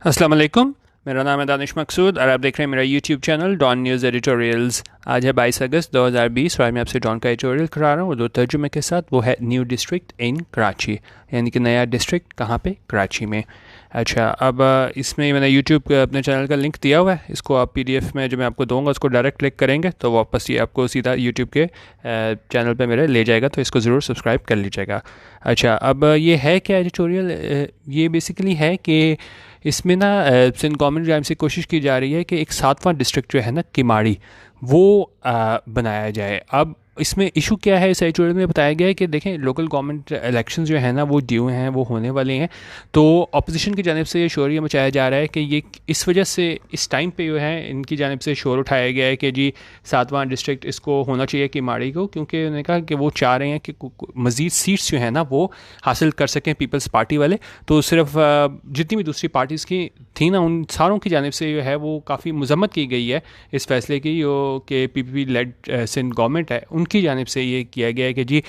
अस्सलाम वालेकुम। मेरा नाम है दानिश मकसूद और आप देख रहे हैं मेरा YouTube channel Dawn news editorials. आज है 22 अगस्त 2020 और आज मैं आपसे डॉन का एडिटोरियल करा रहा हूँ दो तर्जुमे के साथ। वो है न्यू डिस्ट्रिक्ट इन कराची, यानी कि नया डिस्ट्रिक्ट कहाँ पे, कराची में। अच्छा, अब इसमें मैंने यूट्यूब अपने चैनल का लिंक दिया हुआ है। इसको आप पीडीएफ में जो मैं आपको दूंगा उसको डायरेक्ट क्लिक करेंगे तो वापस ये आपको सीधा यूट्यूब के चैनल पे मेरे ले जाएगा, तो इसको ज़रूर सब्सक्राइब कर लीजिएगा। अच्छा, अब ये है क्या एडिटोरियल, ये बेसिकली है कि इसमें ना सिंध गवर्नमेंट की जानिब से कोशिश की जा रही है कि एक 7वां डिस्ट्रिक्ट जो है ना किमाड़ी, वो बनाया जाए। अब इसमें इशू क्या है, इस एडिटोरियल में बताया गया है कि देखें लोकल गवर्नमेंट इलेक्शंस जो है ना वो ड्यू हैं, वो होने वाले हैं। तो अपोजिशन की जानिब से ये शोर मचाया जा रहा है कि ये इस वजह से इस टाइम पे जो है इनकी जानिब से शोर उठाया गया है कि जी 7वां डिस्ट्रिक्ट इसको होना चाहिए किमाड़ी को, क्योंकि उन्होंने कहा कि वो चाह रहे हैं कि मज़ीद सीट्स जो है ना वो हासिल कर सकें पीपल्स पार्टी वाले। तो सिर्फ जितनी भी दूसरी पार्टीज़ की थी ना उन सारों की जानिब से जो है वो काफ़ी मजम्मत की गई है इस फैसले की, जो कि पीपीपी लेड सिंध गवर्नमेंट है उनकी जानिब से ये किया गया है कि जी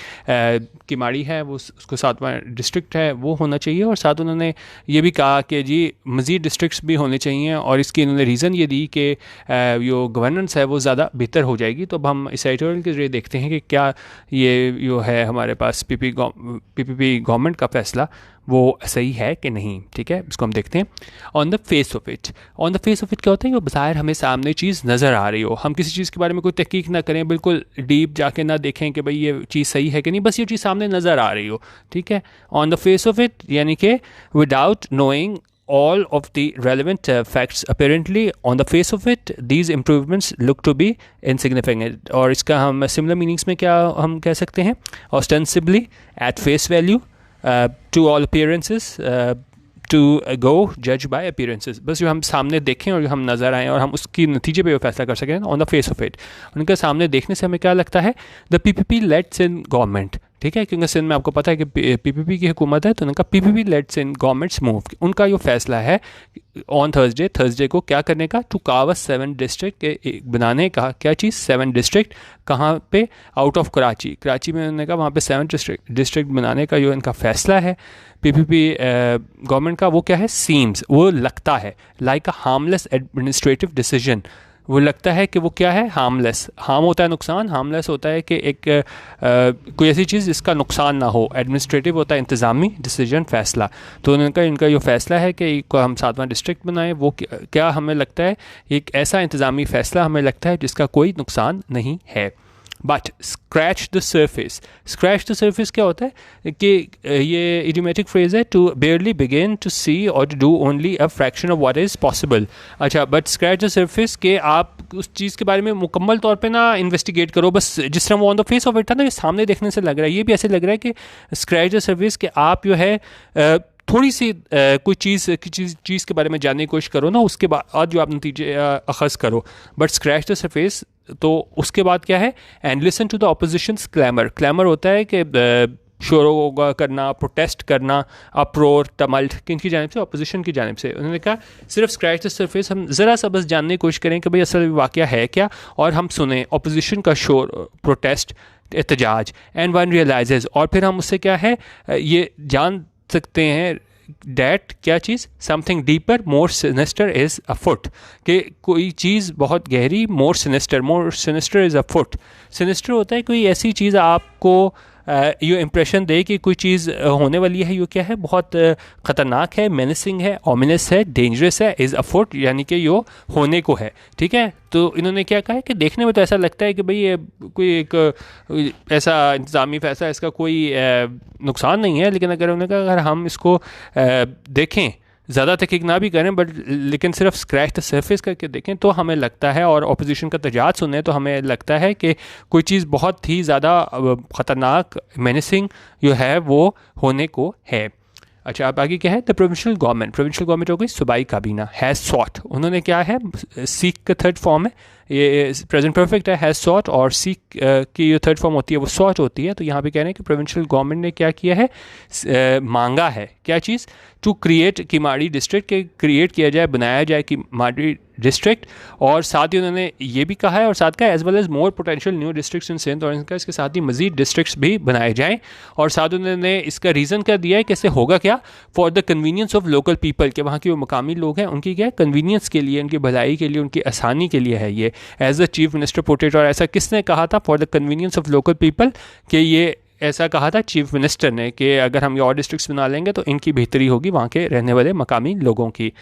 किमाड़ी है वो उसको 7वां डिस्ट्रिक्ट है वो होना चाहिए। और साथ उन्होंने ये भी कहा कि जी मज़ीद डिस्ट्रिक्ट्स भी होने चाहिए, और इसकी इन्होंने रीज़न ये दी कि जो गवर्नेंस है वो ज़्यादा बेहतर हो जाएगी। तो अब हम इस एडिटोरियल के ज़रिए देखते हैं कि क्या ये जो है हमारे पास पीपीपी गवर्नमेंट का फ़ैसला वो सही है कि नहीं। ठीक है, इसको हम देखते हैं। On the face of it, on the face of it क्या होता है कि बाहर हमें सामने चीज़ नज़र आ रही हो, हम किसी चीज़ के बारे में कोई तहकीक ना करें, बिल्कुल डीप जाके ना देखें कि भाई ये चीज़ सही है कि नहीं, बस ये चीज़ सामने नज़र आ रही हो। ठीक है, on the face of it यानी कि without knowing all of the relevant facts apparently on the face of it these improvements look to be insignificant। और इसका हम सिमिलर मीनिंग्स में क्या हम कह सकते हैं, ostensibly, at face value, to all appearances, to go जज बाय अपीयरेंसेस। बस जो हम सामने देखें और जो हम नज़र आएँ और हम उसकी नतीजे पे वो फैसला कर सकें on the face of it. उनके सामने देखने से हमें क्या लगता है, the PPP led Sindh government. ठीक है, क्योंकि सिंध में आपको पता है कि पीपीपी की हुकूमत है, तो उनका PPP led Sindh governments move, उनका जो फैसला है ऑन थर्सडे को क्या करने का, टू काव 7 डिस्ट्रिक्ट बनाने का। क्या चीज़, 7 डिस्ट्रिक्ट कहाँ पे, आउट ऑफ कराची में उन्होंने कहा वहाँ पे 7 डिस्ट्रिक्ट बनाने का जो इनका फैसला है पीपीपी गवर्नमेंट का, वो क्या है, सीम्स, वो लगता है लाइक अ हार्मलेस एडमिनिस्ट्रेटिव डिसीजन। वो लगता है कि वो क्या है, हार्मलेस, हार्म होता है नुकसान, हार्मलेस होता है कि एक कोई ऐसी चीज़ जिसका नुकसान ना हो, एडमिनिस्ट्रेटिव होता है इंतज़ामी डिसीजन, फैसला। तो इनका जो फैसला है कि हम 7वां डिस्ट्रिक्ट बनाएं, वो क्या हमें लगता है एक ऐसा इंतज़ामी फ़ैसला हमें लगता है जिसका कोई नुकसान नहीं है। बट स्क्रैच द सर्फेस क्या होता है कि ये इडियोमेटिक फ्रेज है, to barely begin to see और to do only a fraction of what is possible. अच्छा, बट स्क्रैच द सर्फेस के आप उस चीज़ के बारे में मुकम्मल तौर पे ना इन्वेस्टिगेट करो, बस जिस तरह वो on the face of it था ना, ये सामने देखने से लग रहा है, ये भी ऐसे लग रहा है कि स्क्रैच द सर्फेस के आप जो है थोड़ी सी कोई चीज़ के बारे में जानने की कोशिश करो ना, उसके बाद जो आप नतीजे अखज़ करो। बट स्क्रैच द सरफेस, तो उसके बाद क्या है, and listen to the opposition's clamour होता है कि शोर करना, प्रोटेस्ट करना, अप्रोर, टमल्ट, किनकी जानिब से, अपोजिशन की जानिब से। उन्होंने कहा सिर्फ स्क्रैच द सरफेस, हम ज़रा सा बस जानने की कोशिश करें कि भाई असल वाक़या है क्या, और हम सुने अपोजिशन का शोर, प्रोटेस्ट, एहतजाज, एंड वन रियलाइजेज, और फिर हम उससे क्या है ये जान सकते हैं डैट क्या चीज़, something deeper more sinister is afoot, कि कोई चीज़ बहुत गहरी, more sinister is afoot. Sinister होता है कोई ऐसी चीज़ आपको ये इम्प्रेशन दे कि कोई चीज़ होने वाली है, ये क्या है, बहुत ख़तरनाक है, मेनेसिंग है, ऑमिनस है, डेंजरस है, इज़ अफुट यानी कि यो होने को है। ठीक है, तो इन्होंने क्या कहा है कि देखने में तो ऐसा लगता है कि भाई ये कोई एक ऐसा इंतज़ामी फैसला, इसका कोई नुकसान नहीं है, लेकिन अगर उन्होंने कहा अगर हम इसको देखें, ज़्यादा तहकीक ना भी करें, बट लेकिन सिर्फ स्क्रैच द सरफेस करके देखें तो हमें लगता है, और अपोजिशन का तजाद सुने तो हमें लगता है कि कोई चीज़ बहुत ही ज़्यादा ख़तरनाक, मेनेसिंग जो है वो होने को है। अच्छा, अब आगे क्या है, द प्रोविंशियल गवर्नमेंट हो गई सूबाई काबीना, हैज़ सॉट, उन्होंने क्या है, सीक का थर्ड फॉर्म है, ये प्रेजेंट परफेक्ट है, हैज़ सॉट, और सीक की जो थर्ड फॉर्म होती है वो सॉट होती है। तो यहाँ पे कह रहे हैं कि प्रोविंशियल गवर्नमेंट ने क्या किया है, मांगा है क्या चीज़, टू क्रिएट किमाड़ी डिस्ट्रिक्ट, के क्रिएट किया जाए, बनाया जाए किमाड़ी डिस्ट्रिक्ट, और साथ ही उन्होंने ये भी कहा है और साथ का as well as more potential new districts in Sindh, और इनका इसके साथ ही मजीद डिस्ट्रिक्ट्स भी बनाए जाएँ। और साथ उन्होंने इसका रीज़न क्या दिया है कि इससे होगा क्या, for the convenience of local people, के वहाँ के जो मकामी लोग हैं उनकी क्या कन्वीनियंस के लिए, उनकी भलाई के लिए, उनकी आसानी के लिए है ये, as the chief minister portrait. और ऐसा किसने कहा था, for the convenience of local people, कि ये ऐसा कहा था चीफ मिनिस्टर ने कि अगर हम ये और डिस्ट्रिक्ट्स बना लेंगे तो इनकी बेहतरी होगी वहाँ के रहने वाले मकामी लोगों की।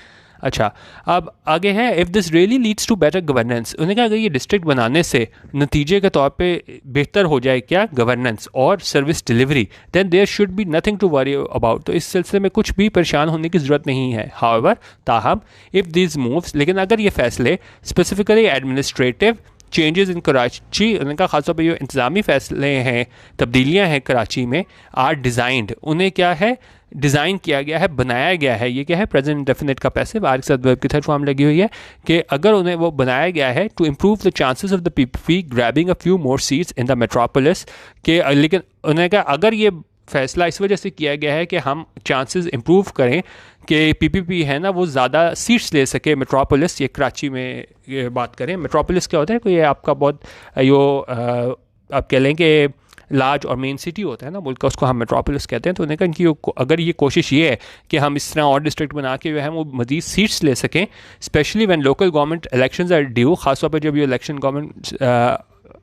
अच्छा, अब आगे है, if this really leads to better governance, उन्होंने कहा अगर ये डिस्ट्रिक्ट बनाने से नतीजे के तौर पे बेहतर हो जाए क्या गवर्नेंस और service delivery, then there should be nothing to worry about, तो इस सिलसिले में कुछ भी परेशान होने की ज़रूरत नहीं है। हाउएवर, ताहम, इफ़ दिस मूव्स, लेकिन अगर ये फैसले specifically administrative changes in Karachi, उनका खासतौर पर जो इंतज़ामी फ़ैसले हैं, तब्दीलियाँ हैं कराची में, आर डिज़ाइंड, उन्हें क्या है डिज़ाइन किया गया है, बनाया गया है, ये क्या है प्रेजेंट इंडेफिनिट का पैसिव, आर के साथ वर्ब की थर्ड फॉर्म लगी हुई है, कि अगर उन्हें वो बनाया गया है to improve the chances of the PPP grabbing a few more seats in the metropolis, के लेकिन उन्होंने कहा अगर ये फैसला इस वजह से किया गया है कि हम चांसेस इम्प्रूव करें कि पीपीपी है ना वो ज़्यादा सीट्स ले सके मेट्रोपोलिस, ये कराची में ये बात करें, मेट्रोपोलिस क्या होता है, कोई आपका बहुत यो आप कह लें कि लार्ज और मेन सिटी होता है ना मुल्क का, उसको हम मेट्रोपोलिस कहते हैं। तो उन्होंने कहा कि अगर ये कोशिश ये है कि हम इस तरह और डिस्ट्रिक्ट बना के जो है वो मज़ीद सीट्स ले सकें, especially when local government elections are due, खासतौर पर जब ये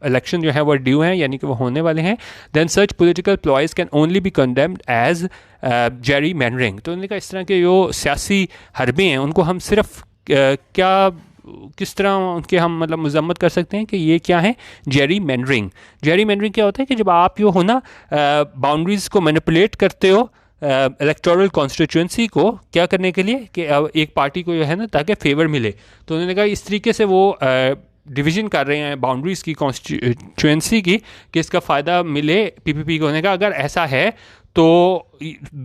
इलेक्शन जो है वो ड्यू हैं, यानी कि वो होने वाले हैं, then such political ploys can only be condemned as gerrymandering. तो उन्होंने कहा इस तरह के जो सियासी हरबे हैं उनको हम सिर्फ किस तरह उनके हम मतलब मजम्मत कर सकते हैं कि ये क्या है, जेरी मैंडरिंग। जेरी मैंडरिंग क्या होता है कि जब आप यो हो ना बाउंड्रीज़ को मैनिपुलेट करते हो इलेक्टोरल कॉन्स्टिट्यूंसी को क्या करने के लिए कि एक पार्टी को जो है ना ताकि फेवर मिले। तो उन्होंने कहा इस तरीके से वो डिवीज़न कर रहे हैं बाउंड्रीज़ की कॉन्स्टिट्यूंसी की कि इसका फ़ायदा मिले पीपीपी को। उन्होंने कहा अगर ऐसा है तो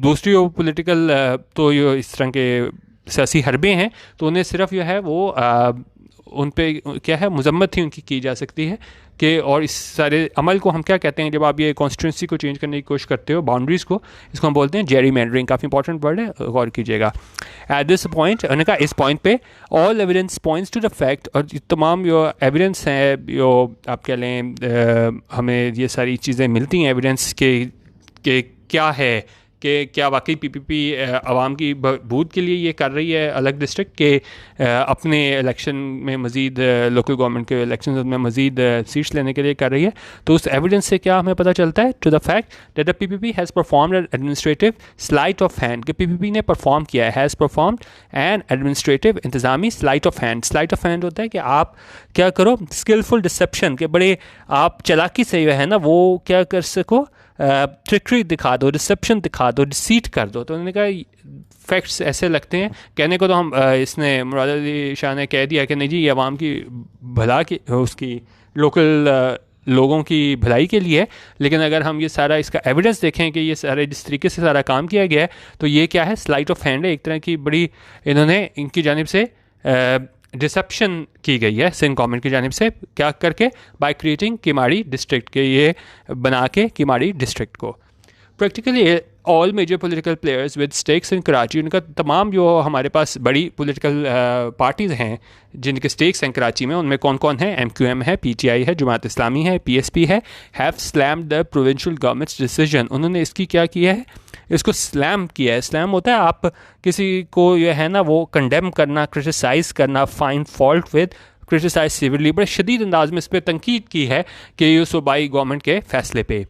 दूसरी पॉलिटिकल तो ये इस तरह के सियासी हरबे हैं तो उन्हें सिर्फ जो है वो उन पे क्या है मजम्मत ही उनकी की जा सकती है कि, और इस सारे अमल को हम क्या कहते हैं जब आप ये कॉन्स्टिट्यूंसी को चेंज करने की कोशिश करते हो बाउंड्रीज़ को, इसको हम बोलते हैं जेरी मैंडरिंग। काफ़ी इंपॉर्टेंट वर्ड है, गौर कीजिएगा। एट दिस पॉइंट उन्होंने कहा इस पॉइंट पे all evidence points to the fact, और तमाम जो एविडेंस हैं जो आप कह लें हमें ये सारी चीज़ें मिलती हैं एविडेंस के क्या है कि क्या वाकई पीपीपी आवाम की बहबूद के लिए ये कर रही है अलग डिस्ट्रिक्ट के अपने इलेक्शन में मज़ीद लोकल गवर्नमेंट के इलेक्शन में मज़ीद सीट्स लेने के लिए कर रही है। तो उस एविडेंस से क्या हमें पता चलता है, to the fact that the PPP has performed administrative sleight of hand, कि पीपीपी ने परफॉर्म किया है, हैज़ परफॉर्म्ड एन एडमिनिस्ट्रेटिव इंतज़ामी sleight of hand. Sleight of hand होता है कि आप क्या करो स्किलफुल डिसेप्शन के बड़े आप चालाकी से जो है ना वो क्या कर सको ट्रिकरी दिखा दो, डिसेप्शन दिखा दो, डिसीट कर दो। तो उन्होंने कहा फैक्ट्स ऐसे लगते हैं कहने को तो हम इसने मुराद अली शाह ने कह दिया कि नहीं जी ये अवाम की भला की उसकी लोकल लोगों की भलाई के लिए है, लेकिन अगर हम ये सारा इसका एविडेंस देखें कि ये सारे जिस तरीके से सारा काम किया गया है तो ये क्या है स्लाइट ऑफ हैंड है, एक तरह की बड़ी इन्होंने इनकी जानिब से डिसेप्शन की गई है सिंध गवर्नमेंट की जानिब से, क्या करके बाय क्रिएटिंग किमाड़ी डिस्ट्रिक्ट के ये बना के किमाड़ी डिस्ट्रिक्ट को। Practically all major political players with stakes in Karachi, उनका तमाम जो हमारे पास बड़ी पॉलिटिकल पार्टीज़ हैं जिनके स्टेक्स हैं कराची में, उनमें कौन कौन है, MQM है, PTI है, जमात इस्लामी है, PSP है, have slammed the provincial governments decision. उन्होंने इसकी क्या किया है, इसको स्लैम किया है। स्लैम होता है आप किसी को ये है ना वो कंडेम करना, क्रिटिसाइज़ करना, फाइंड फॉल्ट विद, क्रिटिसाइज सिविली, बड़े शदीद अंदाज में इस पर तनकीद की है कि ये सूबाई गवर्नमेंट के फैसले पे।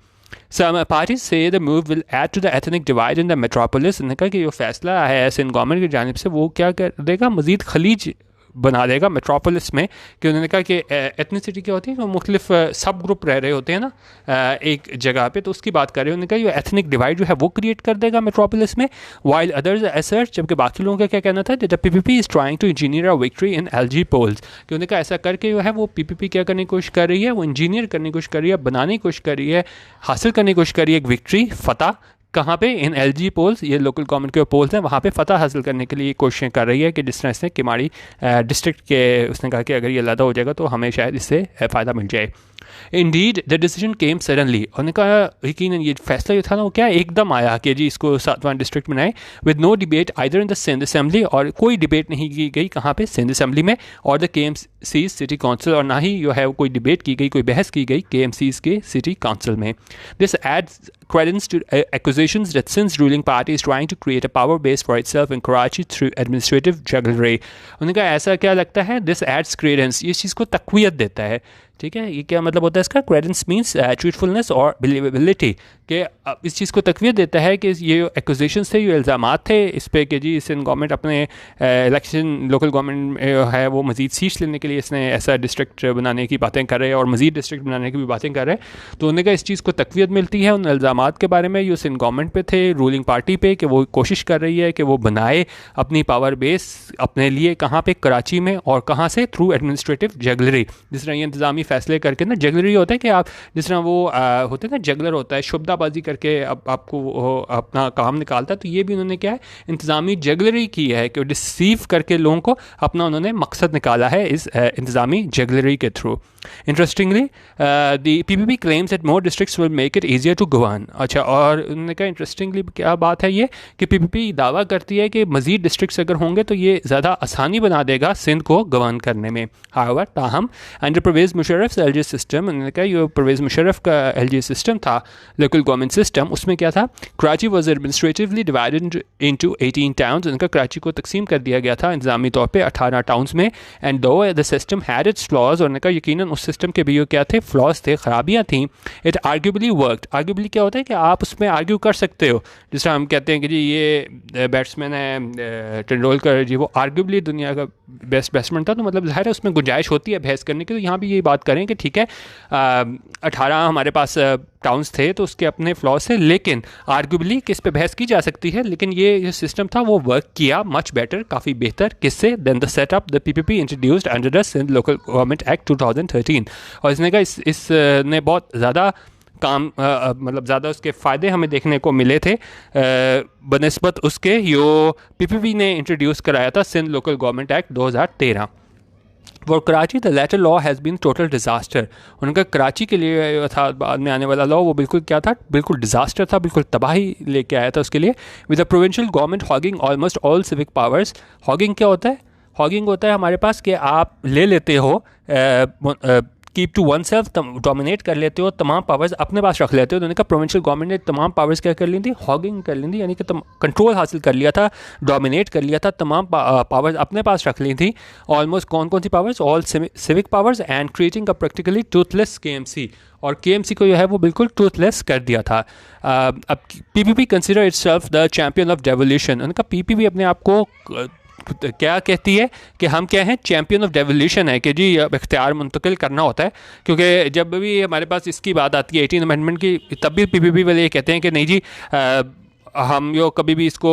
Some parties say the move will add to the ethnic divide in the metropolis। उन्होंने कहा कि जो फैसला है सिंध गवर्नमेंट की जानिब से वो क्या कर देगा, मज़ीद खलीज बना देगा मेट्रोपोलिस में। कि उन्होंने कहा कि एथनिसिटी क्या होती है, वो मुख्तलिफ सब ग्रुप रह रहे होते हैं ना एक जगह पे, तो उसकी बात कर रहे हैं। उन्होंने कहा ये एथनिक डिवाइड जो है वो क्रिएट कर देगा मेट्रोपोलिस में। वाइल अदर्स असर्ट, जबकि बाकी लोगों का क्या कहना था, the PPP is trying to engineer a victory in LG polls. कि उन्होंने कहा ऐसा करके जो है वो पीपीपी क्या करने की कोशिश कर रही है, वो इंजीनियर करने की कोशिश कर रही है, बनाने की कोशिश कर रही है, हासिल करने की कोशिश कर रही है एक विक्ट्री, फतह कहाँ पे इन LG पोल्स, ये लोकल गवर्नमेंट के पोल्स हैं, वहाँ पे फतह हासिल करने के लिए कोशिशें कर रही है कि जिस तरह से किमाड़ी डिस्ट्रिक्ट के उसने कहा कि अगर ये अलहदा हो जाएगा तो हमें शायद इससे फ़ायदा मिल जाए। Indeed the decision came suddenly, उन्होंने कहा यकीनन ये फैसला जो था ना वो क्या एकदम आया कि जी इसको 7वां डिस्ट्रिक्ट बनाए, with no debate either in the Sindh assembly, और कोई डिबेट नहीं की गई कहाँ पे सिंध असेंबली में, और द KMC सिटी काउंसिल, और ना ही जो है कोई डिबेट की गई, कोई बहस की गई KMCs के सिटी काउंसिल में। This adds credence to accusations that Sindh's ruling party is trying to create a power base for itself in Karachi through administrative jugglery। उन्होंने कहा ऐसा क्या लगता है, दिस एड्स क्रेडेंस, ये चीज़ को तक़वियत देता है। ठीक है, ये क्या मतलब होता है इसका, क्रेडेंस मीन्स ट्रूथफुलनेस और बिलीवेबिलिटी, कि इस चीज़ को तक़वियत देता है कि ये एक्यूजेशंस थे, ये इल्ज़ामात थे इस पर कि जी सिंध गवर्नमेंट अपने इलेक्शन लोकल गवर्नमेंट है वो मज़ीद सीट्स लेने के लिए इसने ऐसा डिस्ट्रिक्ट बनाने की बातें कर रहे हैं और मज़ीद डिस्ट्रिक्ट बनाने की भी बातें कर रहे हैं। तो उन्होंने कहा इस चीज़ को तक़वियत मिलती है उन इल्ज़ामात के बारे में जो सिंध गवर्नमेंट पे थे, रूलिंग पार्टी पे, कि वो कोशिश कर रही है कि वो बनाए अपनी पावर बेस अपने लिए, कहाँ पे, कराची में, और कहाँ से, थ्रू एडमिनिस्ट्रेटिव जगलरी। जिस तरह ये इंतज़ामी फैसले करके ना, जगलरी होता है कि आप जिस तरह वो होते हैं ना, जगलर होता है शुबदाबाजी करके अब आपको अपना काम निकालता है, तो ये भी उन्होंने क्या है इंतज़ामी जगलरी की है कि डिसीव करके लोगों को अपना उन्होंने मकसद निकाला है इस इंतज़ामी जगलरी के through. Interestingly the PPP claims that more districts will make it easier to govern. अच्छा, और उन्होंने कहा इंटरेस्टिंगली क्या बात है ये कि PPP दावा करती है कि मज़ीद डिस्ट्रिक्ट्स अगर होंगे तो ये ज़्यादा आसानी बना देगा सिंध को गवर्न करने में। हाउएवर, ताहम under Parvez Musharraf LG system, उन्होंने कहा ये परवेज़ मुशर्रफ का LG सिस्टम था, लोकल गवर्नमेंट सिस्टम, उसमें क्या था, Karachi was administratively divided into 18 towns, उनका कराची को तकसीम कर दिया गया था इंतजामी तौर पर 18 टाउन्स में। एंड दो the system had it's flaws, उन्होंने कहा यकीनन उस सिस्टम के भी क्या थे, फ्लॉज थे, खराबियाँ थी। इट आर्ग्यूबली वर्कड, आर्ग्यूबली क्या होता है कि आप उसमें आर्ग्यू कर सकते हो, जिस तरह हम कहते हैं कि जी ये बैट्समैन है तेंदुलकर जी, वो आर्ग्यूबली दुनिया का बेस्ट बैट्समैन था, तो मतलब ज़ाहिर है उसमें गुंजाइश होती है बहस करने की। तो यहाँ भी ये बात करें कि ठीक है 18 हमारे पास टाउन्स थे तो उसके अपने फ्लॉज थे, लेकिन आर्ग्यूबली किस पे बहस की जा सकती है, लेकिन ये जो सिस्टम था वो वर्क किया मच बेटर, काफ़ी बेहतर, किससे, than the setup the PPP introduced under the Sindh local government act 2013। और इसने कहा इसने बहुत ज़्यादा काम मतलब ज़्यादा उसके फ़ायदे हमें देखने को मिले थे बनिस्बत उसके जो PPP ने इंट्रोड्यूस कराया था Sindh local government act 2013। For Karachi the latter law has been total disaster, उनका कराची के लिए था बाद में आने वाला लॉ वो बिल्कुल क्या था, बिल्कुल डिज़ास्टर था, बिल्कुल तबाही लेके आया था उसके लिए। With the provincial government hugging almost all civic powers. Hugging क्या होता है, हॉगिंग होता है हमारे पास कि आप ले लेते हो keep to one self, dominate कर लेते हो, तमाम पावर्स अपने पास रख लेते हो। तो उन्होंने कहा प्रोविंशियल गवर्नमेंट ने तमाम पावर्स क्या कर ली थी, हॉगिंग कर ली थी, यानी कि कंट्रोल हासिल कर लिया था, डोमिनेट कर लिया था, तमाम पावर्स अपने पास रख ली थी। ऑलमोस्ट कौन कौन सी powers, all civic powers, and creating a practically toothless KMC, और KMC को जो है वो बिल्कुल टूथलेस कर दिया था। अब PPP consider itself the champion of devolution, उनका PPP अपने आप को क्या कहती है कि हम क्या हैं, चैम्पियन ऑफ डेवोल्यूशन है, कि जी इख्तियार मुंतकिल करना होता है। क्योंकि जब भी हमारे पास इसकी बात आती है 18 अमेंडमेंट की, तब भी PPP वाले ये कहते हैं कि नहीं जी हम जो कभी भी इसको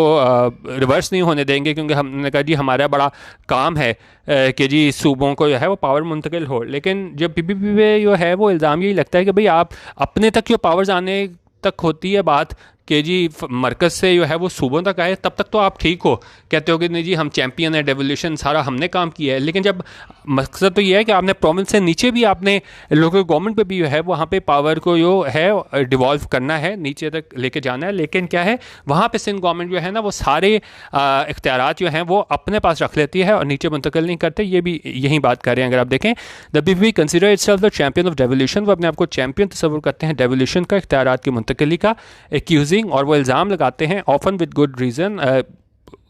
रिवर्स नहीं होने देंगे, क्योंकि हमने कहा जी हमारा बड़ा काम है कि जी सूबों को जो है वो पावर मुंतकिल हो। लेकिन जब PPP पे जो है वो इल्ज़ाम यही लगता है कि भाई आप अपने तक जो पावर्स आने तक होती है बात कि जी मरकज़ से जो है वो सूबों तक आए, तब तक तो आप ठीक हो, कहते हो कि नहीं जी हम चैम्पियन है, डेवोल्यूशन सारा हमने काम किया है। लेकिन जब मकसद तो ये है कि आपने प्रोविंस से नीचे भी आपने लोकल गवर्नमेंट पे भी जो है वहाँ पे पावर को जो है डिवॉल्व करना है, नीचे तक लेके जाना है। लेकिन क्या है वहाँ पे सिंध गवर्नमेंट जो है ना वो सारे इख्तियारात जो हैं वो अपने पास रख लेती है और नीचे मुंतकिल नहीं करते। ये भी यही बात कर रहे हैं। अगर आप देखें the PPP consider itself the champion of devolution, वो अपने आप को चैम्पियन तस्वुर करते हैं डेवोल्यूशन का, इख्तियारात की मुंतकिली का, एक्यूजिंग, और वो इल्ज़ाम लगाते हैं ऑफन विद गुड रीज़न।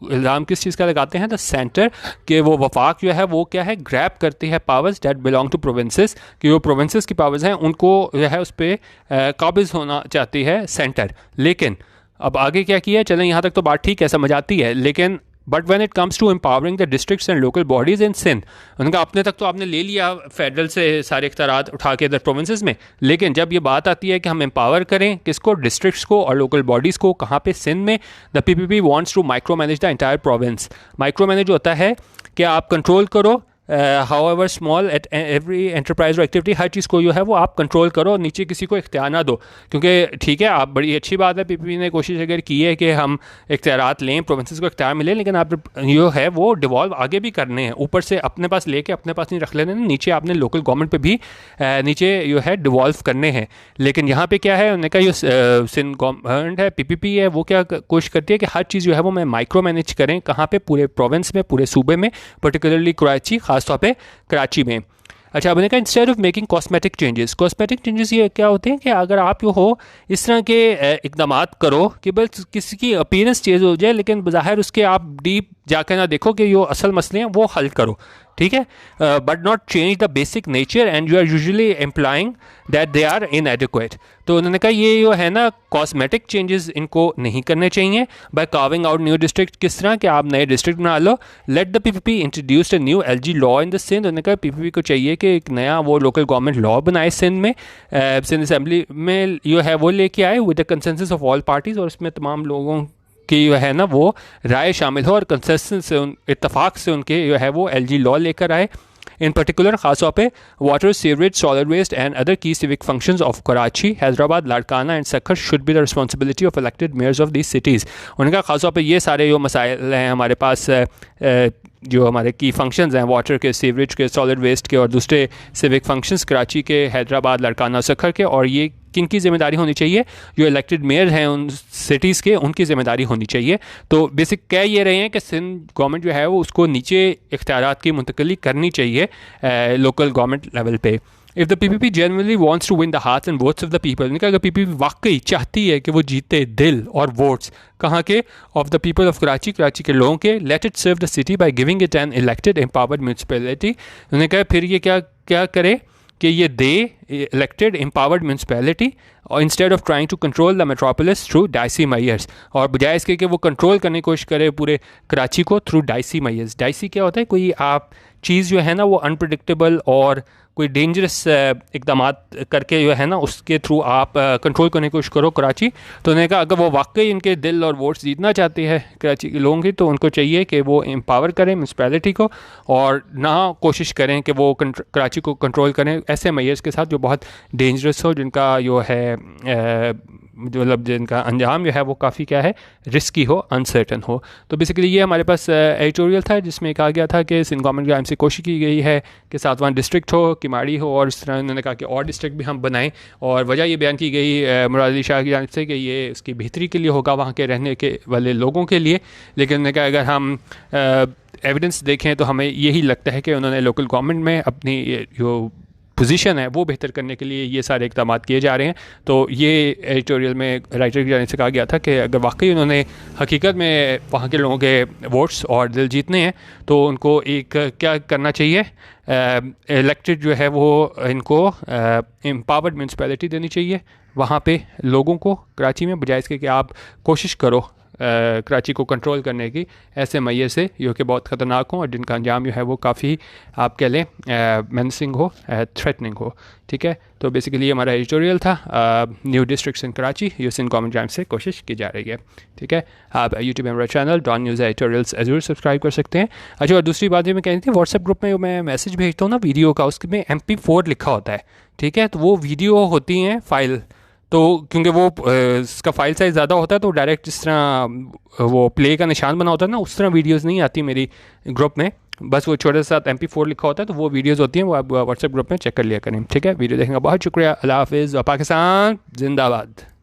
इल्ज़ाम किस चीज़ का लगाते हैं, द सेंटर, कि वो वफाक जो है वो क्या है ग्रैब करती है powers that belong to provinces, कि वो प्रोविंसेस की पावर्स हैं उनको जो है उस पर काबिज होना चाहती है सेंटर। लेकिन अब आगे क्या किया है, चलें यहाँ तक तो बात ठीक है, समझ आती है, लेकिन but when it comes to empowering the districts and local bodies in Sindh, उनका अपने तक तो आपने ले लिया फेडरल से सारे इख्तियारात उठा के इधर प्रोविंसेस में, लेकिन जब ये बात आती है कि हम एम्पावर करें किसको, डिस्ट्रिक्ट्स को और लोकल बॉडीज़ को, कहाँ पे, सिंध में, the PPP wants to micro manage the entire province. Micro manage होता है कि आप कंट्रोल करो however small at every enterprise और एक्टिविटी, हर चीज़ को जो है वो आप कंट्रोल करो और नीचे किसी को इख्तियार ना दो, क्योंकि ठीक है आप बड़ी अच्छी बात है पीपीपी ने कोशिश अगर की है कि हम इख्तियारात लें, प्रोविंसेस को इख्तियार मिले, लेकिन आप जो है वो डिवॉल्व आगे भी करने हैं, ऊपर से अपने पास लेके अपने पास नहीं रख लेने, नीचे आपने लोकल गवर्नमेंट पे भी नीचे जो है डिवॉल्व करने हैं। लेकिन यहाँ पे क्या है, उन्होंने कहा जो सिंध गवर्नमेंट है, पीपीपी है, वो क्या कोशिश करती है कि हर चीज़ जो है वो मैं माइक्रो मैनेज करें, कहाँ पे, पूरे प्रोविंस में, पूरे सूबे में, पर्टिकुलरली कराची, खासतौर पे कराची में। अच्छा, अब कहा instead of making cosmetic changes ये क्या होते हैं कि अगर आप जो हो इस तरह के इकदाम करो कि बस किसी की अपीयरेंस चेंज हो जाए, लेकिन बज़ाहिर उसके आप डीप जाकर ना देखो कि जो असल मसले हैं वो हल करो, ठीक है, but not change the basic nature and you are usually implying that they are inadequate. तो उन्होंने कहा ये जो है ना कॉस्मेटिक चेंजेस इनको नहीं करने चाहिए by carving out new district. किस तरह कि आप नए डिस्ट्रिक्ट बना लो। Let the PPP introduced a new LG law in the Sindh. उन्होंने कहा पीपीपी को चाहिए कि एक नया वो लोकल गवर्नमेंट लॉ बनाए सिंध में, सिंध असेंबली में जो है वो लेके आए with the consensus of all parties, और उसमें तमाम लोगों की जो है ना वो राय शामिल हो और कंसेंसस से इत्तफाक से उनके जो है वो एलजी लॉ लेकर आए। इन पर्टिकुलर खासतौर पे water, sewerage, solid waste and other key civic functions of Karachi, Hyderabad, Larkana and Sukkur should be the responsibility of elected mayors of these cities. उनका खासतौर पे ये सारे जो मसाइल हैं हमारे पास, जो हमारे की फंक्शंस हैं वाटर के, सीवरेज के, सॉलिड वेस्ट के और दूसरे सिविक फंक्शंस कराची के, हैदराबाद, लाड़काना, सक्खर के, और ये किन की जिम्मेदारी होनी चाहिए, जो इलेक्टेड मेयर हैं उन सिटीज़ के, उनकी जिम्मेदारी होनी चाहिए। तो बेसिक कह ये रहे हैं कि सिंध गवर्नमेंट जो है वो उसको नीचे इख्तियारात की मुंतकली करनी चाहिए लोकल गवर्नमेंट लेवल पे। If the PPP genuinely wants to win the hearts and votes of the people, अगर पीपीपी वाकई चाहती है कि वो जीते दिल और वोट्स कहाँ के, of the people of Karachi, Karachi के लोगों के, let it serve the city by giving it an elected empowered municipality. उन्होंने कहा फिर ये क्या करे कि ये दे इलेक्टेड एम्पावर्ड म्यूनसिपैलिटी, और instead of trying to control the metropolis through dicey mayors, और बजाय इसके कि वो कंट्रोल करने की कोशिश करे पूरे कराची को थ्रू डाइसी मेयर्स। डाइसी क्या होता है, कोई आप चीज़ जो है ना वो अनप्रडिक्टेबल और कोई डेंजरस इकदाम करके जो है ना उसके थ्रू आप कंट्रोल करने की कोशिश करो कराची। तो उन्होंने कहा अगर वो वाकई इनके दिल और वोट्स जीतना चाहते हैं कराची के लोगों की, तो उनको चाहिए कि वो एम्पावर करें म्यूनसिपैलिटी को और ना कोशिश करें कि वो कराची को कंट्रोल करें ऐसे मेयर्स के साथ जो बहुत डेंजरस हो, जिनका जो है मतलब जिनका अंजाम जो है वो काफ़ी क्या है, रिस्की हो, अनसर्टन हो। तो बेसिकली ये हमारे पास एडिटोरियल था जिसमें कहा गया था कि सिंध गवर्नमेंट की जानिब से कोशिश की गई है कि सातवां डिस्ट्रिक्ट हो, किमाड़ी हो, और इस तरह उन्होंने कहा कि और डिस्ट्रिक्ट भी हम बनाएं, और वजह ये बयान की गई मुराद अली शाह की जानिब से कि ये उसकी बेहतरी के लिए होगा वहाँ के रहने के वाले लोगों के लिए। लेकिन उन्होंने कहा अगर हम एविडेंस देखें तो हमें यही लगता है कि उन्होंने लोकल गवर्नमेंट में अपनी जो पोजीशन है वो बेहतर करने के लिए ये सारे इक़दाम किए जा रहे हैं। तो ये एडिटोरियल में राइटर की जाने से कहा गया था कि अगर वाकई उन्होंने हकीकत में वहाँ के लोगों के वोट्स और दिल जीतने हैं तो उनको एक क्या करना चाहिए, इलेक्टेड जो है वो इनको एम्पावर्ड म्यूनसिपैलिटी देनी चाहिए वहाँ पे लोगों को कराची में, बजाय इसके कि आप कोशिश करो कराची को कंट्रोल करने की ऐसे मैये से जो कि बहुत ख़तरनाक हों और जिनका अंजाम जो है वो काफ़ी आप कह लें मेंसिंग हो, थ्रेटनिंग हो। ठीक है, तो बेसिकली ये हमारा एडिटोरियल था न्यू डिस्ट्रिक्ट्स इन कराची, ये सिंध गवर्नमेंट जानिब से कोशिश की जा रही है। ठीक है, आप यूट्यूब में हमारा चैनल डॉन न्यूज़ एडिटोरियल्स ज़रूर सब्सक्राइब कर सकते हैं। अच्छा, और दूसरी बात ये मैं कहनी थी, व्हाट्सएप ग्रुप में मैं मैसेज भेजता हूँ ना वीडियो का, उसमें MP4 लिखा होता है। ठीक है, तो वो वीडियो होती हैं फ़ाइल, तो क्योंकि वो इसका फ़ाइल साइज़ ज़्यादा होता है तो डायरेक्ट जिस तरह वो प्ले का निशान बना होता है ना, उस तरह वीडियोस नहीं आती मेरी ग्रुप में, बस वो छोटे साथ MP4 लिखा होता है, तो वो वीडियोस होती हैं, वो आप व्हाट्सएप ग्रुप में चेक कर लिया करें। ठीक है, वीडियो देखने का बहुत शुक्रिया। अल्लाह हाफ़िज़, पाकिस्तान जिंदाबाद।